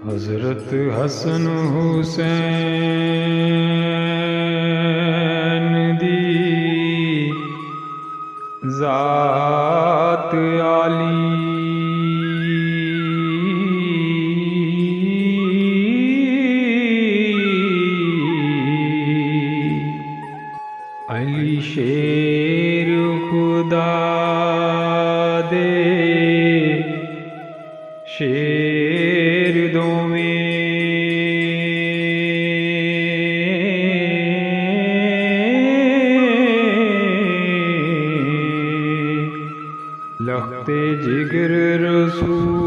हजरत हसन हुसैन दी जात आली। अली शेर खुदा दे शेर दोवें लखते जिगर रसूल